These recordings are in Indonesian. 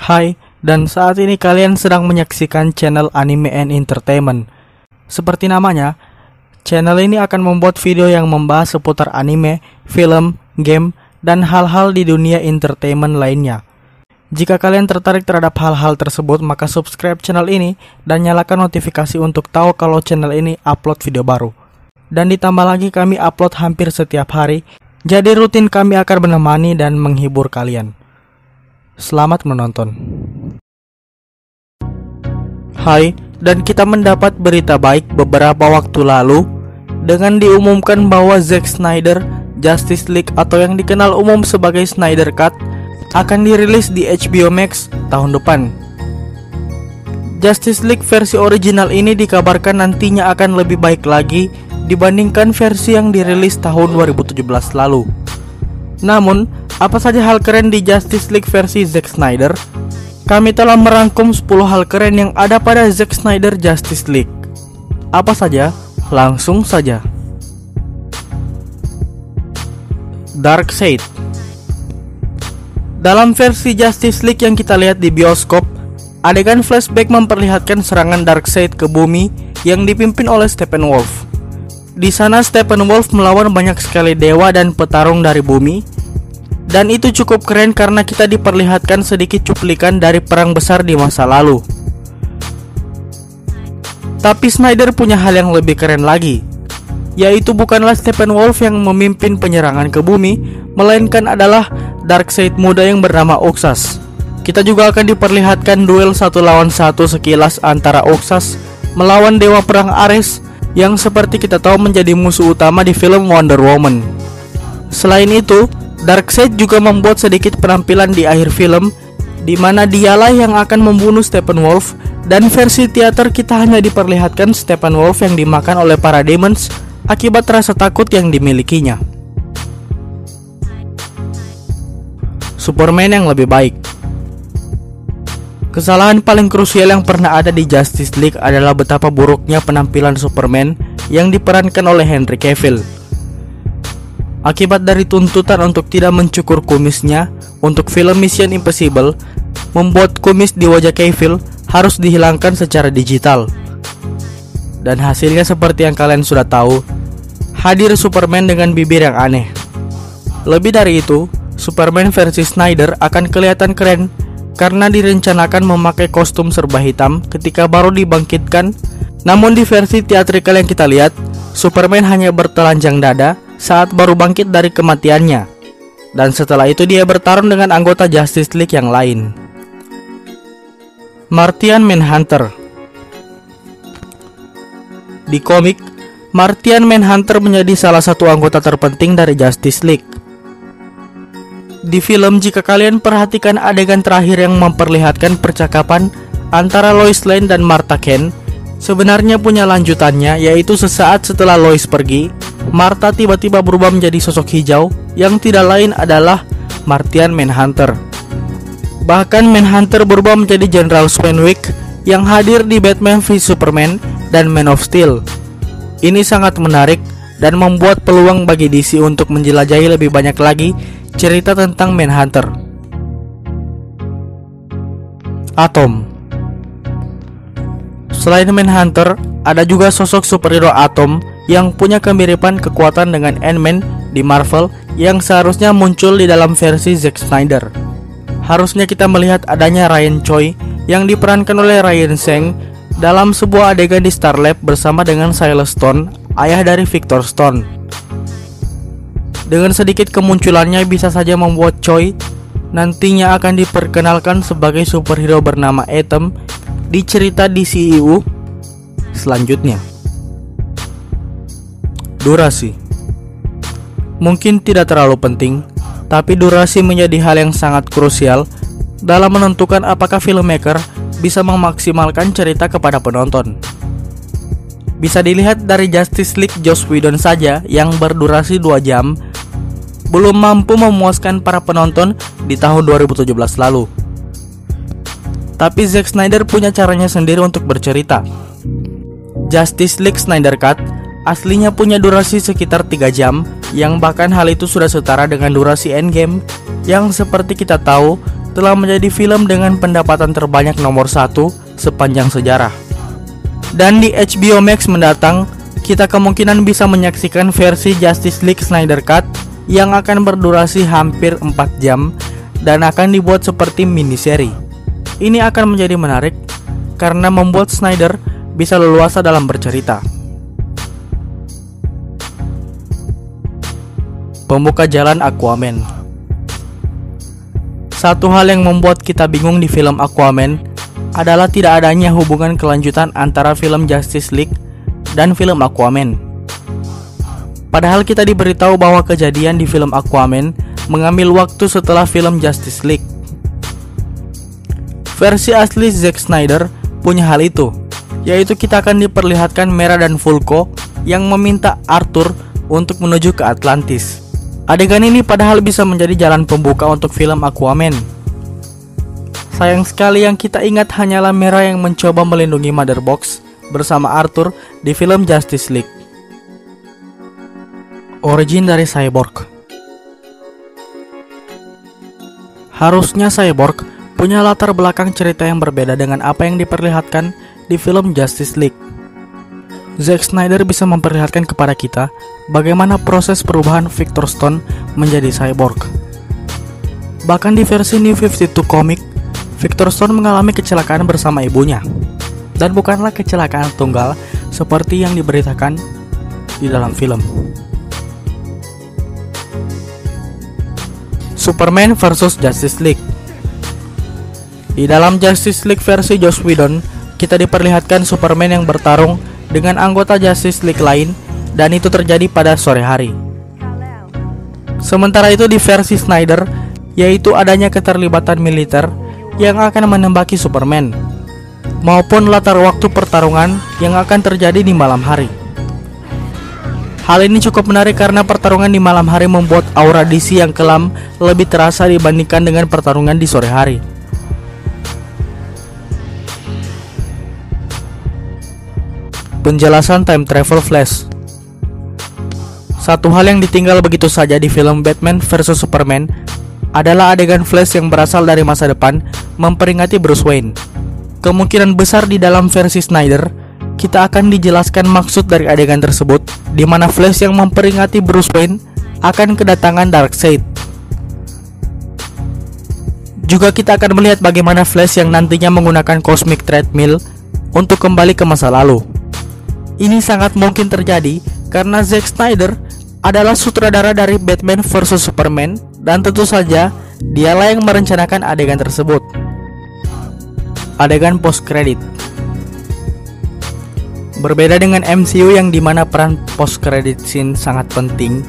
Hai, dan saat ini kalian sedang menyaksikan channel Anime and Entertainment. Seperti namanya, channel ini akan membuat video yang membahas seputar anime, film, game, dan hal-hal di dunia entertainment lainnya. Jika kalian tertarik terhadap hal-hal tersebut, maka subscribe channel ini dan nyalakan notifikasi untuk tahu kalau channel ini upload video baru. Dan ditambah lagi kami upload hampir setiap hari, jadi rutin kami akan menemani dan menghibur kalian. Selamat menonton. Hai, dan kita mendapat berita baik beberapa waktu lalu dengan diumumkan bahwa Zack Snyder Justice League atau yang dikenal umum sebagai Snyder Cut akan dirilis di HBO Max tahun depan. Justice League versi original ini dikabarkan nantinya akan lebih baik lagi dibandingkan versi yang dirilis tahun 2017 lalu. Namun, apa saja hal keren di Justice League versi Zack Snyder? Kami telah merangkum 10 hal keren yang ada pada Zack Snyder Justice League. Apa saja? Langsung saja. Darkseid. Dalam versi Justice League yang kita lihat di bioskop, adegan flashback memperlihatkan serangan Darkseid ke bumi yang dipimpin oleh Steppenwolf. Di sana Steppenwolf melawan banyak sekali dewa dan petarung dari bumi. Dan itu cukup keren karena kita diperlihatkan sedikit cuplikan dari perang besar di masa lalu. Tapi Snyder punya hal yang lebih keren lagi, yaitu bukanlah Steppenwolf yang memimpin penyerangan ke bumi, melainkan adalah Darkseid muda yang bernama Oxas. Kita juga akan diperlihatkan duel 1 lawan 1 sekilas antara Oxas melawan dewa perang Ares yang seperti kita tahu menjadi musuh utama di film Wonder Woman. Selain itu, Darkseid juga membuat sedikit penampilan di akhir film, di mana dialah yang akan membunuh Steppenwolf, dan versi teater kita hanya diperlihatkan Steppenwolf yang dimakan oleh para demons akibat rasa takut yang dimilikinya. Superman yang lebih baik. Kesalahan paling krusial yang pernah ada di Justice League adalah betapa buruknya penampilan Superman yang diperankan oleh Henry Cavill. Akibat dari tuntutan untuk tidak mencukur kumisnya untuk film Mission Impossible, membuat kumis di wajah Cavill harus dihilangkan secara digital. Dan hasilnya seperti yang kalian sudah tahu, hadir Superman dengan bibir yang aneh. Lebih dari itu, Superman versi Snyder akan kelihatan keren karena direncanakan memakai kostum serba hitam ketika baru dibangkitkan. Namun di versi teatrikal yang kita lihat, Superman hanya bertelanjang dada saat baru bangkit dari kematiannya. Dan setelah itu dia bertarung dengan anggota Justice League yang lain. Martian Manhunter. Di komik, Martian Manhunter menjadi salah satu anggota terpenting dari Justice League. Di film, jika kalian perhatikan adegan terakhir yang memperlihatkan percakapan antara Lois Lane dan Martha Kent, sebenarnya punya lanjutannya, yaitu sesaat setelah Lois pergi, Martha tiba-tiba berubah menjadi sosok hijau yang tidak lain adalah Martian Manhunter. Bahkan Manhunter berubah menjadi General Swanwick yang hadir di Batman v Superman dan Man of Steel. Ini sangat menarik dan membuat peluang bagi DC untuk menjelajahi lebih banyak lagi cerita tentang Manhunter. Atom. Selain Manhunter, ada juga sosok superhero Atom yang punya kemiripan kekuatan dengan Ant-Man di Marvel yang seharusnya muncul di dalam versi Zack Snyder. Harusnya kita melihat adanya Ryan Choi yang diperankan oleh Ryan Zhang dalam sebuah adegan di Star Lab bersama dengan Silas Stone, ayah dari Victor Stone. Dengan sedikit kemunculannya bisa saja membuat Choi nantinya akan diperkenalkan sebagai superhero bernama Atom di cerita DCEU selanjutnya. Durasi. Mungkin tidak terlalu penting, tapi durasi menjadi hal yang sangat krusial dalam menentukan apakah filmmaker bisa memaksimalkan cerita kepada penonton. Bisa dilihat dari Justice League Joss Whedon saja yang berdurasi 2 jam belum mampu memuaskan para penonton di tahun 2017 lalu. Tapi Zack Snyder punya caranya sendiri untuk bercerita. Justice League Snyder Cut aslinya punya durasi sekitar 3 jam, yang bahkan hal itu sudah setara dengan durasi Endgame, yang seperti kita tahu telah menjadi film dengan pendapatan terbanyak nomor 1 sepanjang sejarah. Dan di HBO Max mendatang, kita kemungkinan bisa menyaksikan versi Justice League Snyder Cut yang akan berdurasi hampir 4 jam dan akan dibuat seperti miniseri. Ini akan menjadi menarik karena membuat Snyder bisa leluasa dalam bercerita. Pembuka jalan Aquaman. Satu hal yang membuat kita bingung di film Aquaman adalah tidak adanya hubungan kelanjutan antara film Justice League dan film Aquaman. Padahal kita diberitahu bahwa kejadian di film Aquaman mengambil waktu setelah film Justice League. Versi asli Zack Snyder punya hal itu, yaitu kita akan diperlihatkan Mera dan Vulko yang meminta Arthur untuk menuju ke Atlantis. Adegan ini padahal bisa menjadi jalan pembuka untuk film Aquaman. Sayang sekali yang kita ingat hanyalah Mera yang mencoba melindungi Mother Box bersama Arthur di film Justice League. Origin dari Cyborg. Harusnya Cyborg punya latar belakang cerita yang berbeda dengan apa yang diperlihatkan di film Justice League. Zack Snyder bisa memperlihatkan kepada kita bagaimana proses perubahan Victor Stone menjadi cyborg. Bahkan di versi New 52 komik, Victor Stone mengalami kecelakaan bersama ibunya, dan bukanlah kecelakaan tunggal seperti yang diberitakan di dalam film. Superman vs Justice League. Di dalam Justice League versi Joss Whedon, kita diperlihatkan Superman yang bertarung dengan anggota Justice League lain, dan itu terjadi pada sore hari. Sementara itu di versi Snyder, yaitu adanya keterlibatan militer yang akan menembaki Superman, maupun latar waktu pertarungan yang akan terjadi di malam hari. Hal ini cukup menarik karena pertarungan di malam hari membuat aura DC yang kelam lebih terasa dibandingkan dengan pertarungan di sore hari. Penjelasan time travel Flash. Satu hal yang ditinggal begitu saja di film Batman vs Superman adalah adegan Flash yang berasal dari masa depan memperingati Bruce Wayne. Kemungkinan besar di dalam versi Snyder, kita akan dijelaskan maksud dari adegan tersebut, di mana Flash yang memperingati Bruce Wayne akan kedatangan Darkseid. Juga kita akan melihat bagaimana Flash yang nantinya menggunakan Cosmic Treadmill untuk kembali ke masa lalu. Ini sangat mungkin terjadi karena Zack Snyder adalah sutradara dari Batman vs Superman, dan tentu saja dialah yang merencanakan adegan tersebut. Adegan post credit. Berbeda dengan MCU yang dimana peran post credit scene sangat penting,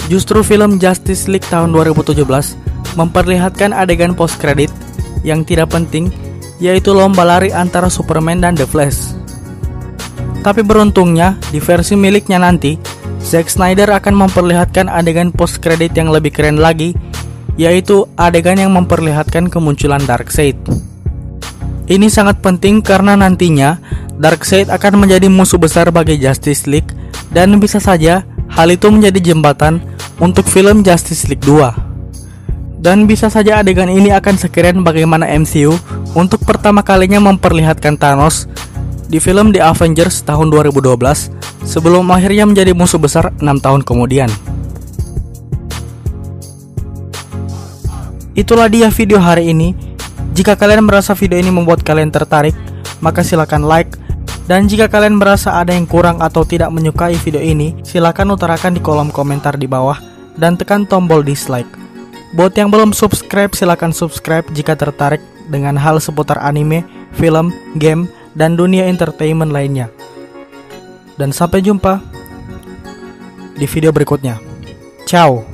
justru film Justice League tahun 2017 memperlihatkan adegan post credit yang tidak penting, yaitu lomba lari antara Superman dan The Flash. Tapi beruntungnya, di versi miliknya nanti, Zack Snyder akan memperlihatkan adegan post credit yang lebih keren lagi, yaitu adegan yang memperlihatkan kemunculan Darkseid. Ini sangat penting karena nantinya Darkseid akan menjadi musuh besar bagi Justice League, dan bisa saja hal itu menjadi jembatan untuk film Justice League 2. Dan bisa saja adegan ini akan sekeren bagaimana MCU untuk pertama kalinya memperlihatkan Thanos di film The Avengers tahun 2012 sebelum akhirnya menjadi musuh besar 6 tahun kemudian. Itulah dia video hari ini. Jika kalian merasa video ini membuat kalian tertarik, maka silakan like, dan jika kalian merasa ada yang kurang atau tidak menyukai video ini, silakan utarakan di kolom komentar di bawah dan tekan tombol dislike. Buat yang belum subscribe, silakan subscribe jika tertarik dengan hal seputar anime, film, game, dan dunia entertainment lainnya. Dan sampai jumpa di video berikutnya. Ciao.